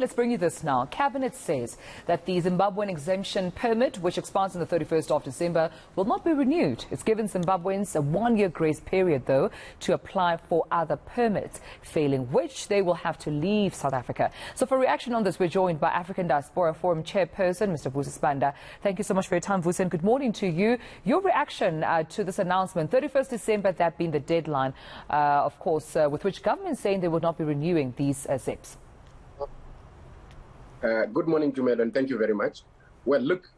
Let's bring you this now. Cabinet says that the Zimbabwean Exemption Permit, which expires on the 31st of December, will not be renewed. It's given Zimbabweans a one-year grace period, though, to apply for other permits, failing which they will have to leave South Africa. So for reaction on this, we're joined by African Diaspora Forum Chairperson, Mr. Vusi Sibanda. Thank you so much for your time, Vusi, and good morning to you. Your reaction to this announcement, 31st December, that being the deadline, of course, with which government is saying they will not be renewing these ZEPs. Good morning, Jumel, and thank you very much. Well, look,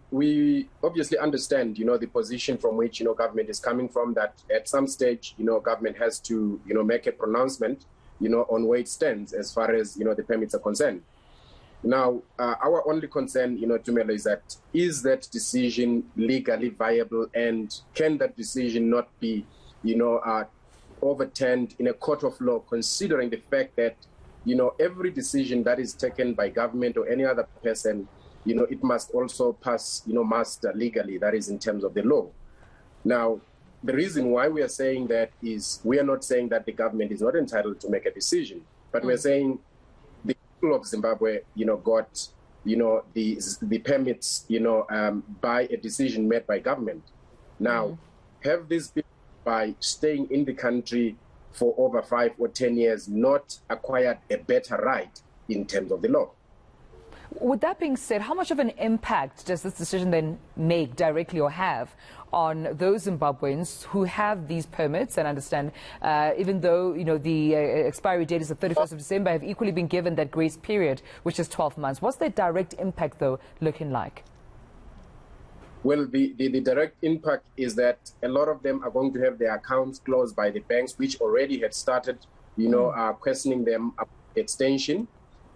we obviously understand, the position from which, government is coming from, that at some stage, government has to, make a pronouncement, on where it stands as far as, the permits are concerned. Now, our only concern, Jumel, is that decision legally viable, and can that decision not be, overturned in a court of law, considering the fact that every decision that is taken by government or any other person, it must also pass, muster legally, that is in terms of the law. Now, the reason why we are saying that is we are not saying that the government is not entitled to make a decision, but we're saying the people of Zimbabwe, got, the permits, by a decision made by government. Now, have these people, by staying in the country for over 5 or 10 years, not acquired a better right in terms of the law. With that being said, how much of an impact does this decision then make directly or have on those Zimbabweans who have these permits and understand, even though, the expiry date is the 31st of December, have equally been given that grace period, which is 12 months? What's their direct impact, though, looking like? Well, the direct impact is that a lot of them are going to have their accounts closed by the banks, which already had started, questioning them extension.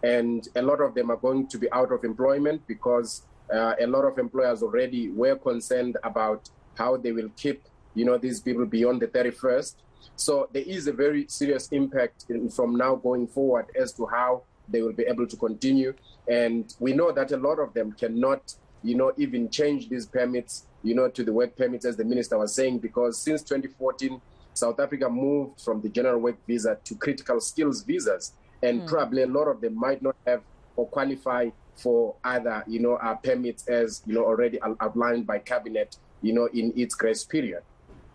And a lot of them are going to be out of employment because a lot of employers already were concerned about how they will keep, these people beyond the 31st. So there is a very serious impact from now going forward as to how they will be able to continue. And we know that a lot of them cannot even change these permits, to the work permits, as the minister was saying, because since 2014, South Africa moved from the general work visa to critical skills visas, and probably a lot of them might not have or qualify for other, permits as, already outlined by cabinet, in its grace period.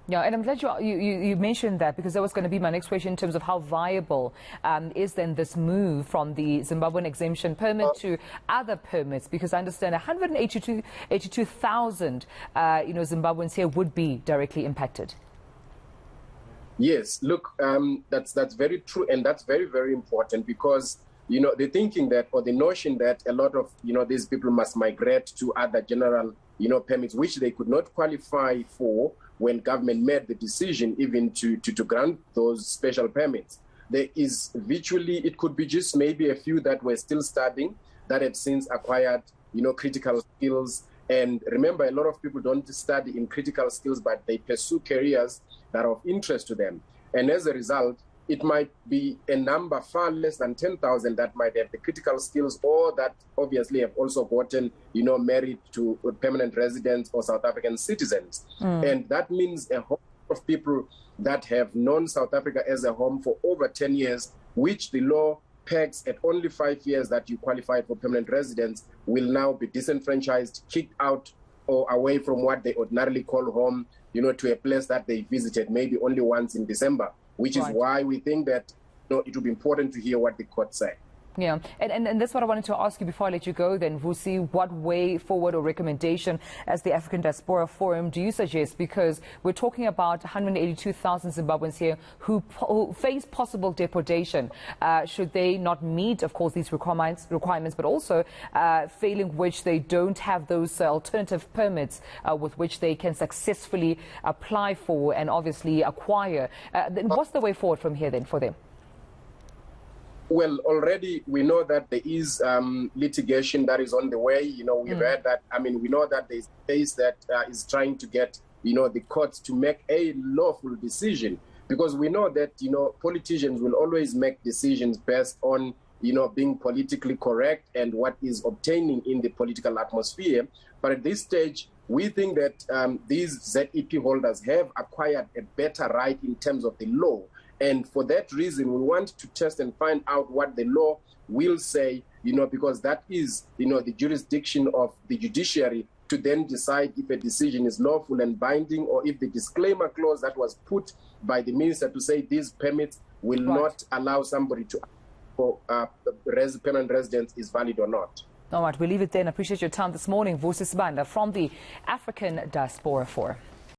Yeah, and I'm glad you mentioned that, because that was going to be my next question in terms of how viable is then this move from the Zimbabwean Exemption Permit to other permits, because I understand 182,000 Zimbabweans here would be directly impacted. Yes, look, that's very true, and that's very, very important, because the thinking that, or the notion that a lot of these people must migrate to other general permits, which they could not qualify for when government made the decision even to grant those special permits. There is virtually, it could be just maybe a few that were still studying, that had since acquired, critical skills. And remember, a lot of people don't study in critical skills, but they pursue careers that are of interest to them. And as a result, it might be a number far less than 10,000 that might have the critical skills, or that obviously have also gotten, married to permanent residents or South African citizens. And that means a whole lot of people that have known South Africa as a home for over 10 years, which the law pegs at only 5 years that you qualify for permanent residence, will now be disenfranchised, kicked out or away from what they ordinarily call home, to a place that they visited maybe only once in December, which is why we think that it would be important to hear what the court say. Yeah, and that's what I wanted to ask you before I let you go then, Vusi. What way forward or recommendation as the African Diaspora Forum do you suggest? Because we're talking about 182,000 Zimbabweans here who face possible deportation should they not meet, of course, these requirements, but also failing which they don't have those alternative permits with which they can successfully apply for and obviously acquire. Then what's the way forward from here then for them? Well, already we know that there is litigation that is on the way. We've heard that. We know that there's a case that is trying to get, the courts to make a lawful decision, because we know that, politicians will always make decisions based on, being politically correct and what is obtaining in the political atmosphere. But at this stage, we think that these ZEP holders have acquired a better right in terms of the law. And for that reason, we want to test and find out what the law will say because that is, the jurisdiction of the judiciary to then decide if a decision is lawful and binding, or if the disclaimer clause that was put by the minister to say these permits will not allow somebody to for permanent residence is valid or not. All right, we'll leave it there. I appreciate your time this morning. Vusi Sibanda from the African Diaspora Forum.